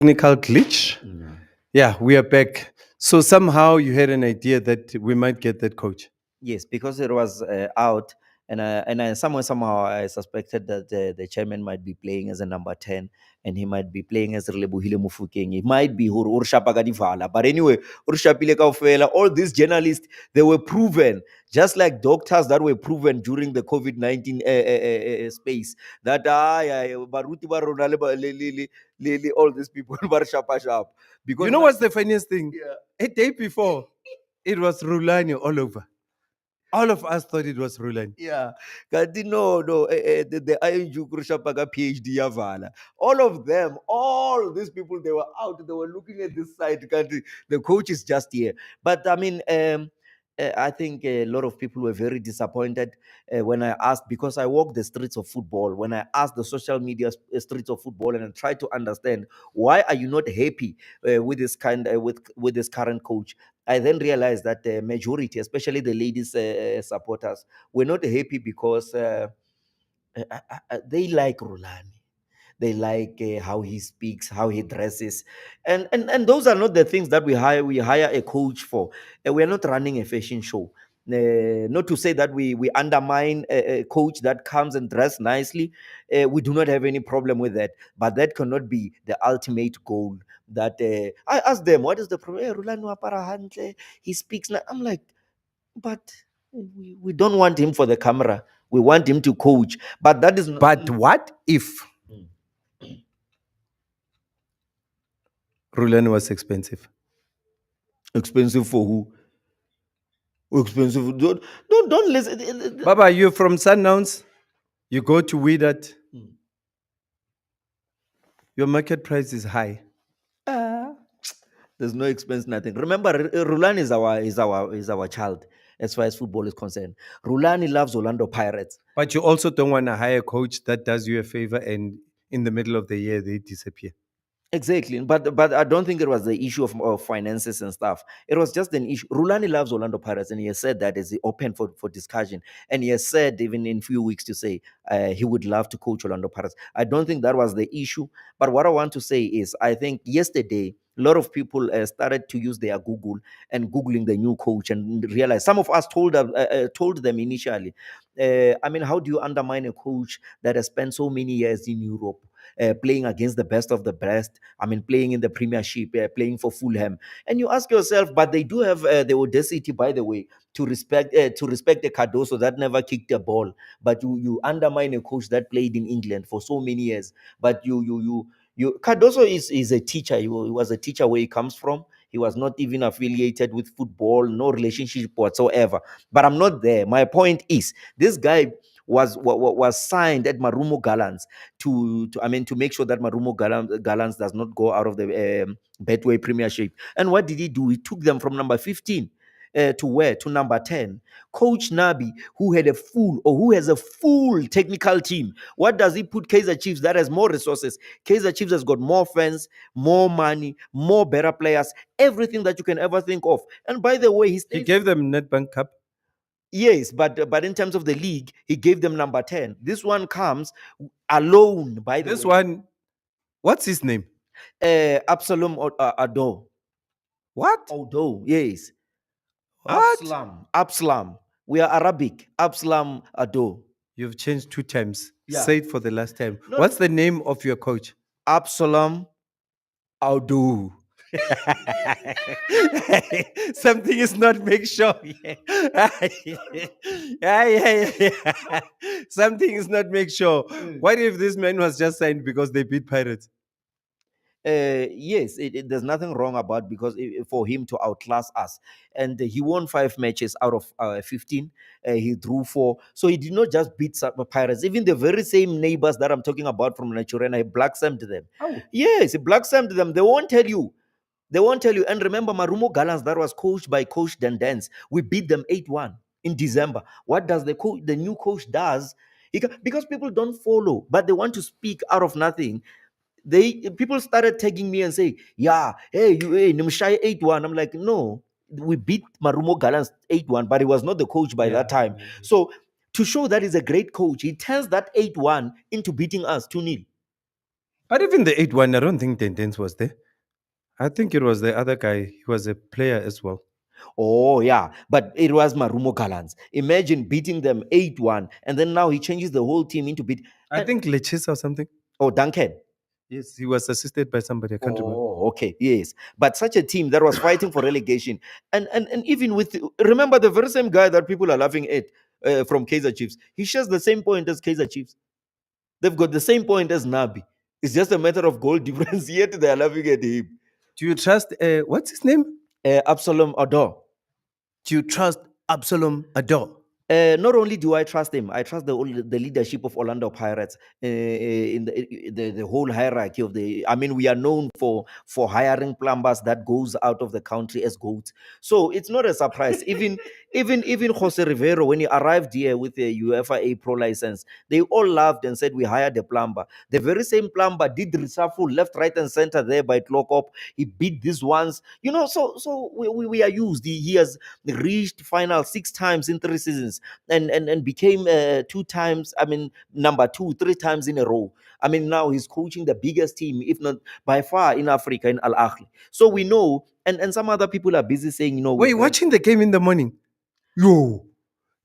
Technical glitch. Yeah, we are back. So somehow you had an idea that we might get that coach. Yes, because it was out, and somehow I suspected that the chairman might be playing as a number 10, and he might be playing as Relebohile Mufokeng. It might be Urshapa Gadivala. But anyway, Urshapile Kaufela, all these journalists, they were proven, just like doctors that were proven during the COVID-19 space, that Baruti Barona, all these people were sharp. Because You know what's the funniest thing? A day before, it was Rulani all over. All of us thought it was Rulani. Yeah, kanti no, the ING Kurushapaka PhD Yavala. All of them, all these people, they were out, they were looking at this side. Country. The coach is just here. But I mean, I think a lot of people were very disappointed when I asked, because I walk the streets of football, when I asked the social media streets of football and I tried to understand why are you not happy with this with this current coach. I then realized that the majority, especially the ladies supporters, were not happy because they like Rulani. They like how he speaks, how he dresses, and those are not the things that we hire. We hire a coach for. We are not running a fashion show. Not to say that we undermine a coach that comes and dress nicely. We do not have any problem with that, but that cannot be the ultimate goal. That I asked them, what is the problem? Rulani wa apara hantle, he speaks. I'm like, but we don't want him for the camera. We want him to coach. But that is not. But what if Rulani was expensive? Expensive for who? Expensive. Don't listen. Baba, you're from Sundowns. You go to Widat. Your market price is high. There's no expense, nothing. Remember, Rulani is our child as far as football is concerned. Rulani loves Orlando Pirates. But you also don't want to hire a coach that does you a favor and in the middle of the year they disappear. Exactly, but I don't think it was the issue of finances and stuff. It was just an issue. Rulani loves Orlando Pirates, and he has said that is open for discussion. And he has said even in few weeks to say he would love to coach Orlando Pirates. I don't think that was the issue. But what I want to say is, I think yesterday a lot of people started to use their Google and googling the new coach and realize some of us told them initially. I mean, how do you undermine a coach that has spent so many years in Europe? Playing against the best of the best. I mean, playing in the Premiership, playing for Fulham, and you ask yourself, but they do have the audacity, by the way, to respect the Cardoso that never kicked a ball. But you undermine a coach that played in England for so many years. But you Cardoso is a teacher. He was a teacher where he comes from. He was not even affiliated with football, no relationship whatsoever. But I'm not there. My point is, this guy was signed at Marumo Gallants to make sure that Marumo Gallants does not go out of the Betway Premiership. And what did he do? He took them from number 15 to where? To number 10. Coach Nabi, who has a full technical team. What does he put Kaiser Chiefs that has more resources? Kaiser Chiefs has got more fans, more money, more better players, everything that you can ever think of. And by the way, He gave them Nedbank Cup. Yes, but in terms of the league, he gave them number 10. This one comes alone. By This the way, one, what's his name? Absalom Ado. What? Odo, yes. What? Absalam. We are Arabic. Absalam Ado. You've changed 2 times. Yeah. Say it for the last time. No, What's the name of your coach? Absalam Ado. Something is not make sure. Something is not make sure. What if this man was just signed because they beat Pirates? Yes, there's nothing wrong about, because for him to outclass us, and he won 5 matches out of 15. He drew 4, so he did not just beat Pirates. Even the very same neighbors that I'm talking about from Naturena, he black-samed them. Oh. Yes, he black-samed them. They won't tell you. And remember, Marumo Gallants, that was coached by Coach Dendens. We beat them 8-1 in December. What does the new coach does? Because people don't follow, but they want to speak out of nothing. People started tagging me and say, yeah, hey, Nimshai 8-1. I'm like, no, we beat Marumo Gallants 8-1, but he was not the coach by that time. So to show that he's a great coach, he turns that 8-1 into beating us 2-0. But even the 8-1, I don't think Tendence was there. I think it was the other guy. He was a player as well. Oh, yeah. But it was Marumo Gallants. Imagine beating them 8-1, and then now he changes the whole team into beat. I think Lechis or something. Oh, Duncan. Yes, he was assisted by somebody. I can't remember. Oh, okay, yes. But such a team that was fighting for relegation, and even with, remember the very same guy that people are laughing at from Kaiser Chiefs, he shares the same point as Kaiser Chiefs. They've got the same point as Nabi. It's just a matter of goal difference. Yet they are laughing at him. Do you trust, what's his name? Absalom Ador. Do you trust Absalom Ador? Not only do I trust him, I trust the leadership of Orlando Pirates in the whole hierarchy of the. I mean, we are known for hiring plumbers that goes out of the country as goats, so it's not a surprise. Even Jose Rivero, when he arrived here with the UEFA A Pro license, they all laughed and said we hired a plumber. The very same plumber did reshuffle left, right, and center there by clock up. He beat these ones, So we are used. He has reached final 6 times in 3 seasons and became 2 times, I mean, number two, 3 times in a row. I mean, now he's coaching the biggest team, if not by far, in Africa, in Al Ahly. So we know, and some other people are busy saying, Wait, watching the game in the morning. Yo,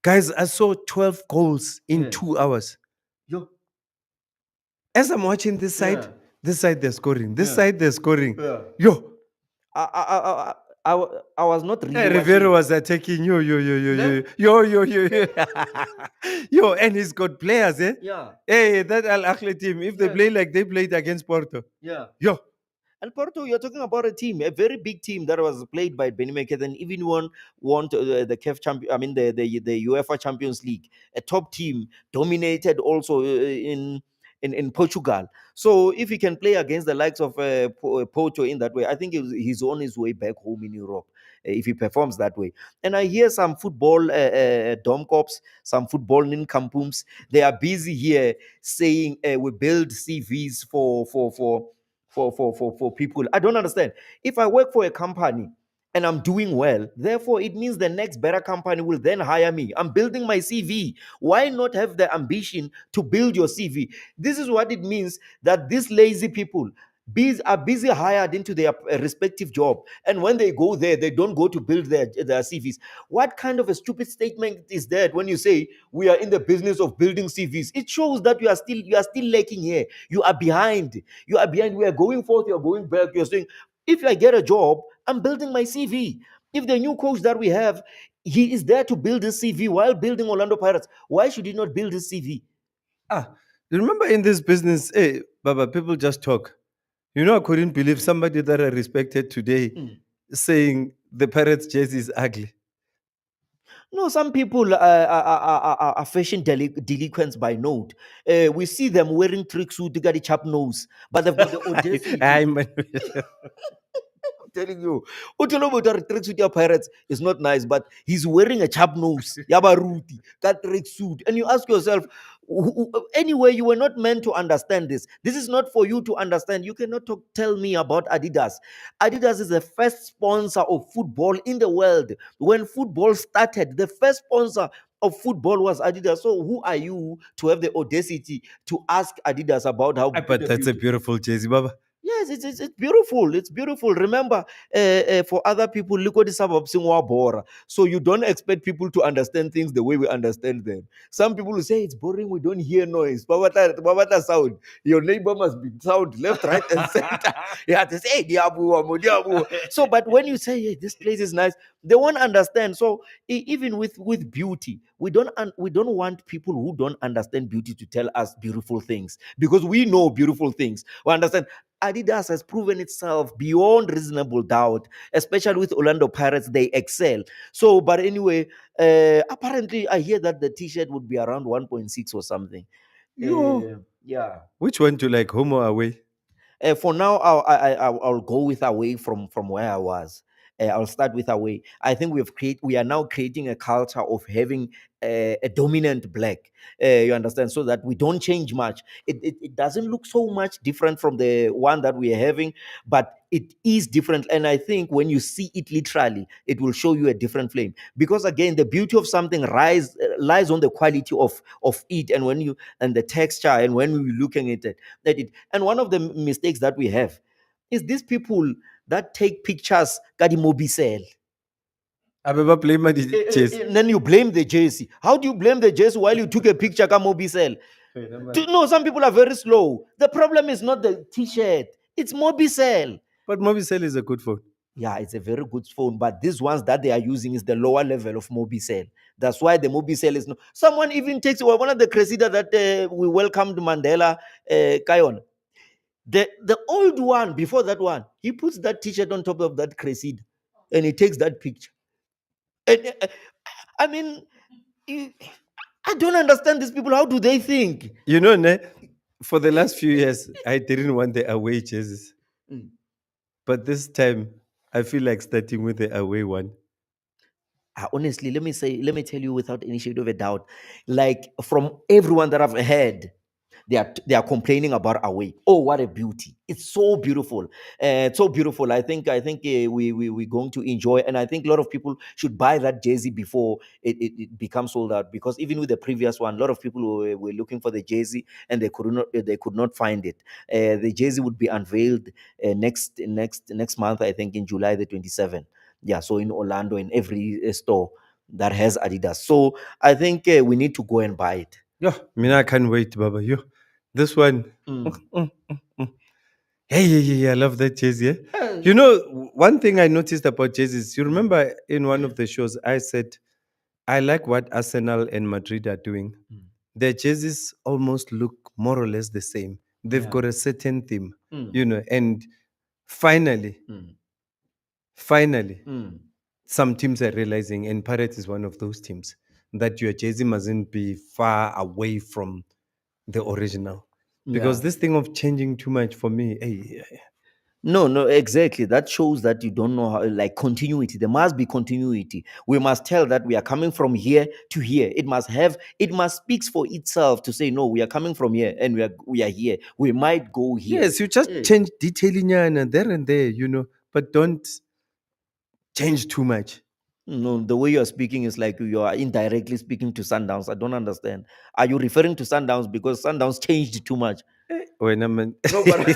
guys, I saw 12 goals in Yeah. 2 hours. yo, As I'm watching Yeah. this side they're scoring, this Yeah. side they're scoring. Yeah. Yo, I was not really Rivero watching. was attacking yo, Them? yo. Yo, and he's got players, eh? Yeah, Hey, that Al Ahly team, if they Yeah. play like they played against Porto, yeah. yo, And Porto, you're talking about a team, a very big team that was played by Benny and even won the CAF champion. I mean the UEFA Champions League, a top team, dominated also in Portugal. So if he can play against the likes of Porto in that way, I think he's on his way back home in Europe. If he performs that way, and I hear some football dom cops, some football nincompoops, they are busy here saying we build CVs for people. I don't understand. If I work for a company and I'm doing well, therefore it means the next better company will then hire me. I'm building my CV. Why not have the ambition to build your CV? This is what it means that these lazy people are busy hired into their respective job, and when they go there they don't go to build their CVs. What kind of a stupid statement is that when you say we are in the business of building CVs? It shows that you are still lacking here. You are behind. We are going forth, you're going back. You're saying, if I get a job, I'm building my CV. If the new coach that we have, he is there to build his CV while building Orlando Pirates, why should he not build his CV? ah, you remember in this business, hey, Baba, people just talk. I couldn't believe somebody that I respected today Mm. saying the Pirates jersey is ugly. No, some people are fashion delinquents by note. We see them wearing tracksuit, they got a chap nose, but they've got the audacity. I'm Telling you, Utolobo tracksuit your Pirates is not nice, but he's wearing a chap nose, Yabaruti, that tracksuit. And you ask yourself, anyway, you were not meant to understand this. This is not for you to understand. You cannot tell me about Adidas. Adidas is the first sponsor of football in the world. When football started, the first sponsor of football was Adidas. So who are you to have the audacity to ask Adidas about how but that's a beautiful jersey, Baba. Yes, it's beautiful. It's beautiful. Remember, for other people, look what is about bora. So you don't expect people to understand things the way we understand them. Some people will say it's boring. We don't hear noise. Babata sound. Your neighbor must be sound left, right, and center. You have to say, "Hey, diabu, amo, diabu." So, but when you say, "Hey, this place is nice," they won't understand. So even with beauty, we don't want people who don't understand beauty to tell us beautiful things, because we know beautiful things. We understand. Adidas has proven itself beyond reasonable doubt, especially with Orlando Pirates. They excel. So, but anyway, apparently, I hear that the T-shirt would be around 1.6 or something. Yo, Yeah. which one do you like, home or away? For now, I'll go with away from where I was. I'll start with away. I think we are now creating a culture of having a dominant black. You understand? So that we don't change much. It doesn't look so much different from the one that we are having, but it is different. And I think when you see it literally, it will show you a different flame. Because again, the beauty of something lies on the quality of it, and when you and the texture, and when we're looking at it. And one of the mistakes that we have is these people that take pictures ka di mobicel. Abeba play my chess. And then you blame the jersey. How do you blame the jersey while you took a picture ka mobicel? No, some people are very slow. The problem is not the t-shirt, it's mobicel. But Mobicel is a good phone. Yeah, it's a very good phone, but these ones that they are using is the lower level of mobicel. That's why the mobicel is no. Someone even takes one of the Cressida that we welcomed Mandela, Kayon. The old one before that one, he puts that t-shirt on top of that Cressida, and he takes that picture. And I mean, I don't understand these people. How do they think? You know, ne, for the last few years, I didn't want the away jerseys. Mm. But this time, I feel like starting with the away one. Honestly, let me tell you without any shade of a doubt, like from everyone that I've heard, they are complaining about away. Oh, what a beauty! It's so beautiful, so beautiful. I think we're going to enjoy, and I think a lot of people should buy that jersey before it becomes sold out. Because even with the previous one, a lot of people were looking for the jersey, and they could not find it. The jersey would be unveiled next month, I think in July the 27th. Yeah, so in Orlando, in every store that has Adidas. So I think we need to go and buy it. Yeah, I can't wait, Baba. Yo, this one. Mm. Hey, yeah, yeah, yeah, I love that jersey. Uh, You know, one thing I noticed about jerseys, you remember in one of the shows, I said, I like what Arsenal and Madrid are doing. Mm. Their jerseys almost look more or less the same. They've Yeah. got a certain theme, Mm. you know, and finally, Mm. finally, Mm. some teams are realizing, and Pirates is one of those teams, that your jersey mustn't be far away from the original. Because Yeah. this thing of changing too much for me, hey, No, no, exactly. That shows that you don't know how, like continuity. There must be continuity. We must tell that we are coming from here to here. It must speaks for itself to say, no, we are coming from here and we are here. We might go here. yes, you just Eh. change detailing and there and there, you know, but don't change too much. No, the way you are speaking is like you are indirectly speaking to Sundowns. I don't understand. Are you referring to Sundowns because Sundowns changed too much? When I'm No, but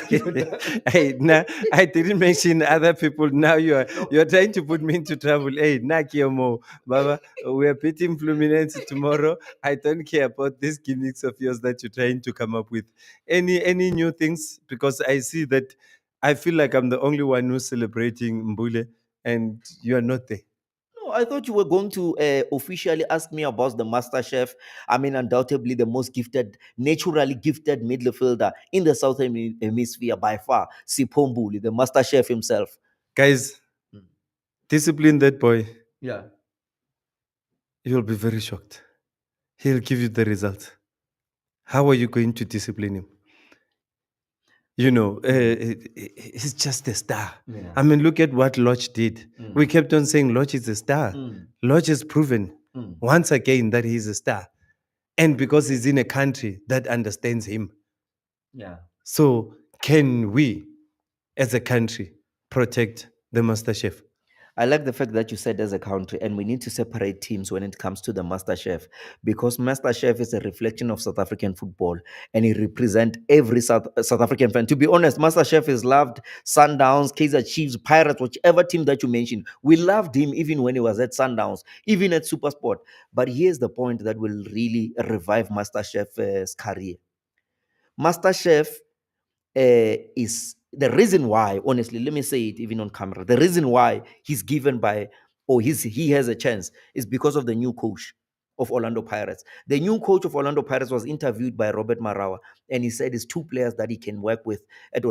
hey, now I didn't mention other people. Now no. you're trying to put me into trouble. Hey, Nakiomo, Baba, we're beating Fluminense tomorrow. I don't care about these gimmicks of yours that you're trying to come up with. Any new things? Because I see that I feel like I'm the only one who's celebrating Mbule, and you are not there. No, I thought you were going to officially ask me about the Master Chef. I mean, undoubtedly the most gifted, naturally gifted midfielder in the Southern Hemisphere by far, Sipombuli, the Master Chef himself. Guys, Mm. discipline that boy. Yeah. You'll be very shocked. He'll give you the result. How are you going to discipline him? You know, he's just a star. Yeah. I mean, look at what Lodge did. Mm. We kept on saying Lodge is a star. Mm. Lodge has proven Mm. once again that he's a star. And because he's in a country that understands him. Yeah. So, can we, as a country, protect the Master Chef? I like the fact that you said as a country, and we need to separate teams when it comes to the Master Chef, because Master Chef is a reflection of South African football, and it represents every South African fan. To be honest, Master Chef is loved. Sundowns, Kaizer Chiefs, Pirates, whichever team that you mentioned, we loved him even when he was at Sundowns, even at Supersport. But here's the point that will really revive Master Chef's career. Master Chef is the reason why, honestly, let me say it even on camera, the reason why he's given by, or he has a chance is because of the new coach of Orlando Pirates. The new coach of Orlando Pirates was interviewed by Robert Marawa, and he said it's two players that he can work with at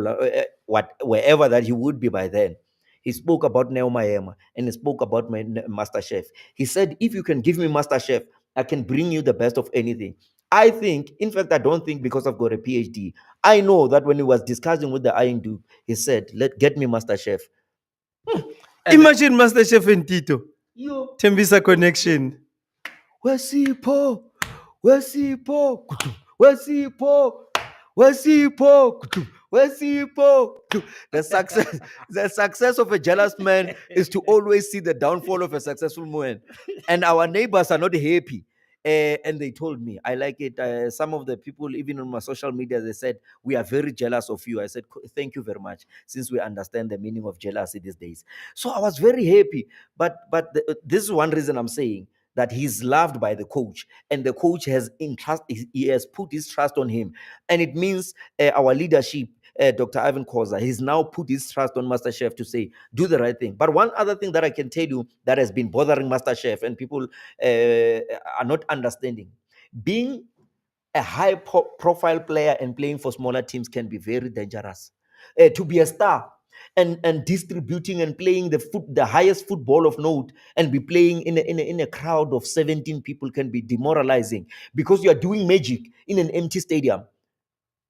wherever that he would be by then. He spoke about Neo Maema and he spoke about Master Chef. He said, if you can give me Master Chef, I can bring you the best of anything. I think, in fact, I don't think because I've got a PhD. I know that when he was discussing with the Iron Duke, he said, get me Master Chef." And Imagine MasterChef and Tito. yo, Tembisa connection. Wesipho, Wesipho, Wesipho, Wesipho, Wesipho. The success, the success of a jealous man is to always see the downfall of a successful man. And our neighbors are not happy. And they told me, I like it. Some of the people, even on my social media, they said, we are very jealous of you. I said, thank you very much, since we understand the meaning of jealousy these days. So I was very happy. This is one reason I'm saying that he's loved by the coach, and the coach has he has put his trust on him, and it means our leadership, Dr. Ivan Koza, he's now put his trust on Master Chef to say do the right thing. But one other thing that I can tell you that has been bothering Master Chef and people are not understanding, being a high profile player and playing for smaller teams can be very dangerous. To be a star and distributing and playing the highest football of note and be playing in a crowd of 17 people can be demoralizing, because you are doing magic in an empty stadium.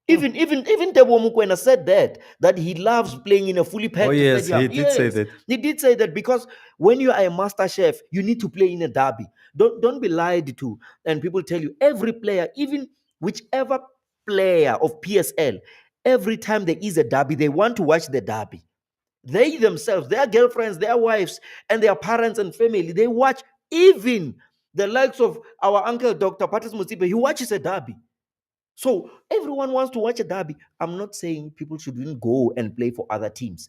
Even Tebo Mukwena said that he loves playing in a fully Oh, packed yes, stadium. he did say that. He did say that, because when you are a master chef, you need to play in a derby. Don't be lied to. And people tell you every player, even whichever player of PSL, every time there is a derby, they want to watch the derby. They themselves, their girlfriends, their wives, and their parents and family, they watch. Even the likes of our uncle Dr. Patrice Musipe, he watches a derby. So everyone wants to watch a derby. I'm not saying people shouldn't go and play for other teams,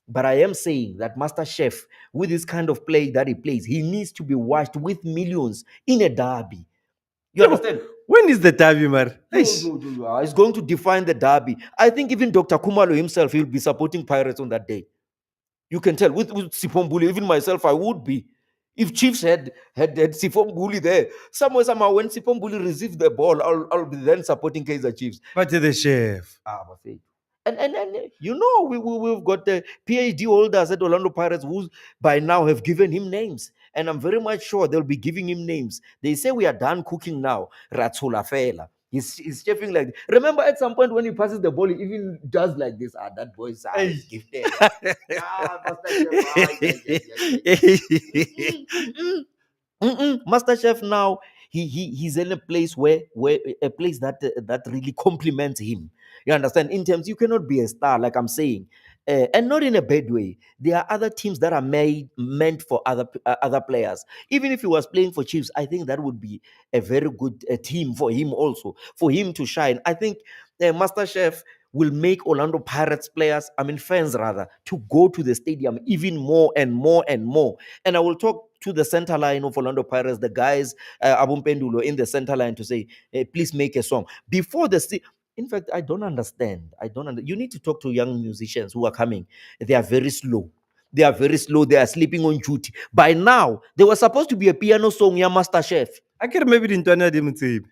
but I am saying that Master Chef, with this kind of play that he plays, he needs to be watched with millions in a derby. You understand? When is the derby, Mar? He's going to define the derby. I think even Dr. Kumalo himself, he'll be supporting Pirates on that day. You can tell with Sipombuli, even myself, I would be. If Chiefs had Sipombuli there, somehow, when Sipombuli receives the ball, I'll be then supporting Kaiser Chiefs. But the chef. Buffet. And you know, we've got the PhD holders at Orlando Pirates who by now have given him names. And I'm very much sure they'll be giving him names. They say we are done cooking now. Ratsula Fela. He's chefing like. Remember, at some point when he passes the ball, he even does like this. That boy's eyes gifted. Master Chef now, he's in a place where a place that really complements him. You understand? In terms, you cannot be a star, like I'm saying, and not in a bad way. There are other teams that are meant for other players. Even if he was playing for Chiefs, I think that would be a very good team for him also, for him to shine. I think Master Chef will make Orlando Pirates players, I mean fans rather, to go to the stadium even more and more and more. And I will talk to the center line of Orlando Pirates, the guys, Abum Pendulo in the center line, to say, hey, please make a song before the. In fact, I don't understand. You need to talk to young musicians who are coming. They are very slow. They are very slow. They are sleeping on duty. By now, there was supposed to be a piano song, yeah, Master Chef. I can maybe in Twana Dimutsib.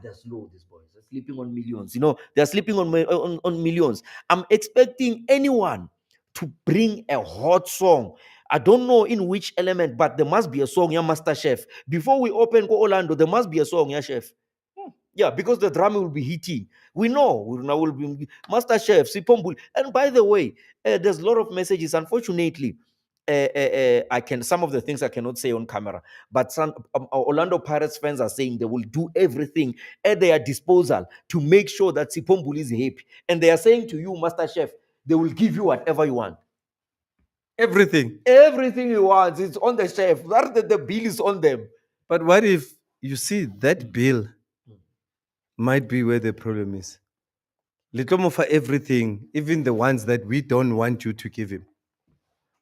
They're slow, these boys. They're sleeping on millions. You know, they're sleeping on millions. I'm expecting anyone to bring a hot song. I don't know in which element, but there must be a song, yeah, Master Chef. Before we open Go Orlando, there must be a song, yeah, Chef. Yeah, because the drama will be hitting. We know now will be Master Chef, Sipombul. And by the way, there's a lot of messages. Unfortunately, I can some of the things I cannot say on camera, but some Orlando Pirates fans are saying they will do everything at their disposal to make sure that Sipombul is happy. And they are saying to you, Master Chef, they will give you whatever you want. Everything. Everything you want, it's on the chef. The bill is on them. But what if you see that bill might be where the problem is? Little for everything, even the ones that we don't want you to give him.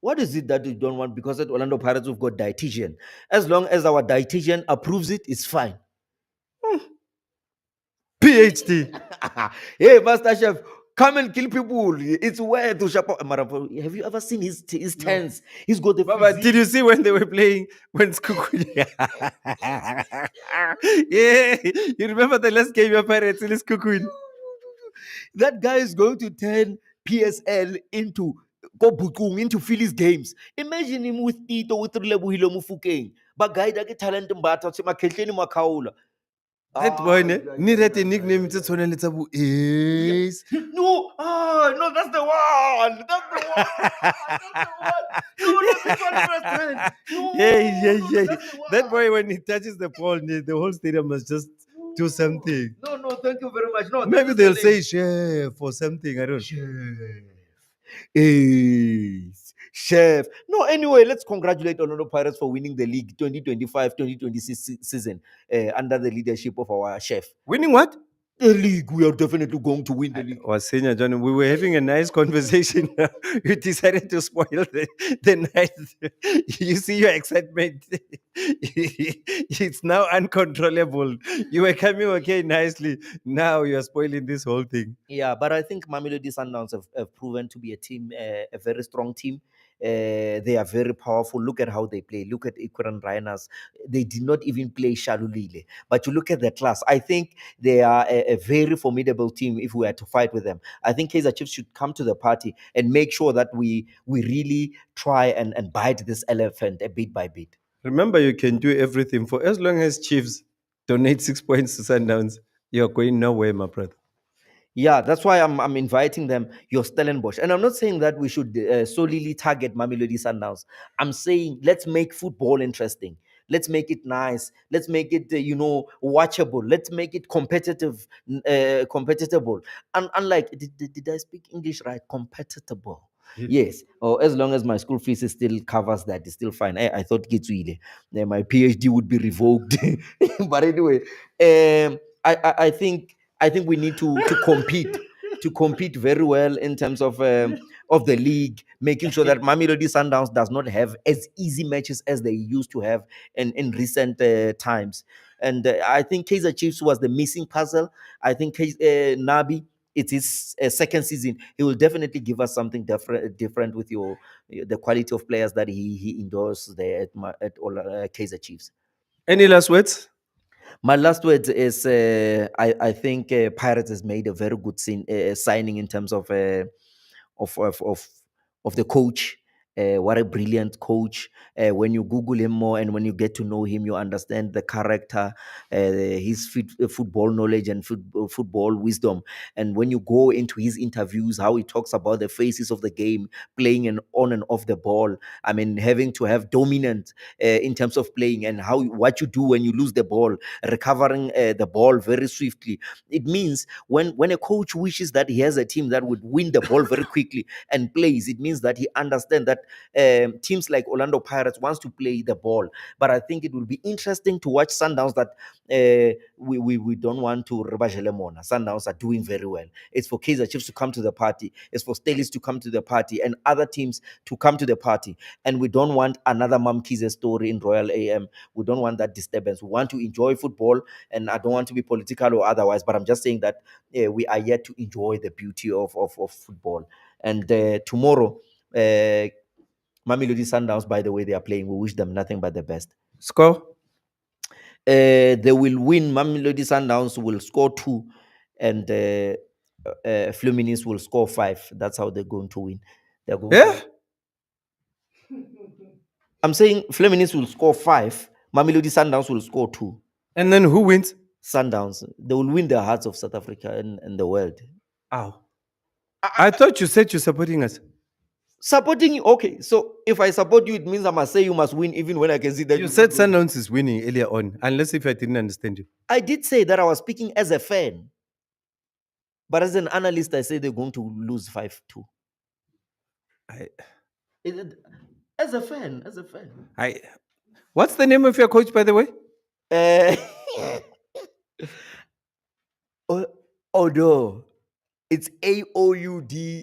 What is it that you don't want? Because at Orlando Pirates, we've got dietitian. As long as our dietitian approves it, it's fine. PhD. Hey, Master Chef, come and kill people. It's where to shop. Have you ever seen his tents? He's got the Baba, physique. did you see when they were playing when Skuku? Yeah, you remember the last game your Pirates in Skuku? That guy is going to turn PSL into Kobukung, into Phillies games. Imagine him with Tito, with Lebuhilo Mufukeng. But guy that talent mbata makheleni makaula. That boy, ne? Yeah, Ni yeah, that yeah, a yeah, nickname yeah, it's yeah. a little Yeah. ace. No, no, that's the one. That's the one. That's the one. No, no, this one understand. No, Yeah, no, no, yeah. that's the That one. boy, when he touches the ball, the whole stadium must just do something. No, no, thank you very much. No, this Maybe is the they'll name. say chef or something. I don't know. Chef. Ace. Chef. No, anyway, let's congratulate Orlando Pirates for winning the league 2025-2026 season under the leadership of our chef. Winning what? The league, we are definitely going to win the league. Was Senior John, we were having a nice conversation. You decided to spoil the night. You see your excitement. It's now uncontrollable. You were coming okay nicely. Now you're spoiling this whole thing. Yeah, but I think Mamelodi Sundowns have proven to be a team, a very strong team. They are very powerful. Look at how they play. Look at Ikran Rhinos. They did not even play Shalulile. But you look at the class. I think they are a very formidable team if we are to fight with them. I think Kaizer Chiefs should come to the party and make sure that we really try and bite this elephant a bit by bit. Remember, you can do everything for as long as Chiefs donate 6 points to Sundowns. You're going nowhere, my brother. Yeah, that's why I'm inviting them, your Stellenbosch. And I'm not saying that we should solely target Mamelodi Sundowns. I'm saying let's make football interesting. Let's make it nice. Let's make it, watchable. Let's make it competitive, competitable. And unlike, did I speak English right? Competitable. Yes. Or as long as my school fees still covers that, it's still fine. I thought Gitswile, my PhD would be revoked. But anyway, I think we need to compete very well in terms of the league, making sure that Mamelodi Sundowns does not have as easy matches as they used to have in recent times. And I think Kaizer Chiefs was the missing puzzle. I think Nabi, it's his second season. He will definitely give us something different with the quality of players that he endorses there at all Kaizer Chiefs. Any last words? My last word is I think Pirates has made a very good signing in terms of of of, of the coach. What a brilliant coach! When you Google him more and when you get to know him, you understand the character, his football knowledge and football wisdom. And when you go into his interviews, how he talks about the phases of the game, playing and on and off the ball. I mean, having to have dominant in terms of playing and how what you do when you lose the ball, recovering the ball very swiftly. It means when a coach wishes that he has a team that would win the ball very quickly and plays, it means that he understands that teams like Orlando Pirates wants to play the ball. But I think it will be interesting to watch Sundowns that we don't want to rebajele mona. Sundowns are doing very well. It's for Kaizer Chiefs to come to the party. It's for Stelis to come to the party and other teams to come to the party. And we don't want another Mamkize story in Royal AM. We don't want that disturbance. We want to enjoy football, and I don't want to be political or otherwise, but I'm just saying that we are yet to enjoy the beauty of football. And tomorrow, Mamelodi Sundowns, by the way, they are playing. We wish them nothing but the best. Score? They will win. Mamelodi Sundowns will score 2, and Fluminense will score 5. That's how they're going to win. They're going Yeah? to. I'm saying Fluminense will score 5. Mamelodi Sundowns will score 2. And then who wins? Sundowns, they will win the hearts of South Africa and the world. Ow. I thought you said you're supporting us. Supporting you, okay. So if I support you, it means I must say you must win, even when I can see that You you're said not going to. Sundowns is winning earlier on, unless if I didn't understand you. I did say that I was speaking as a fan, but as an analyst, I say they're going to lose 5-2. I, As a fan, as a fan. What's the name of your coach, by the way? Although it's AOUDDO.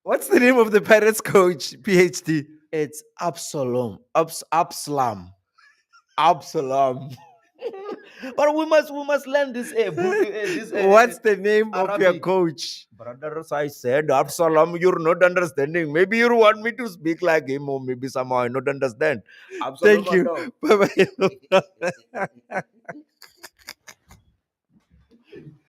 What's the name of the Pirates coach, PhD? It's Absalom. Absalom. But we must learn this. What's the name of your Arabic. coach? Brothers, I said, Absalom, you're not understanding. Maybe you want me to speak like him, or maybe somehow I not understand. Absalom, Thank you. Bye bye.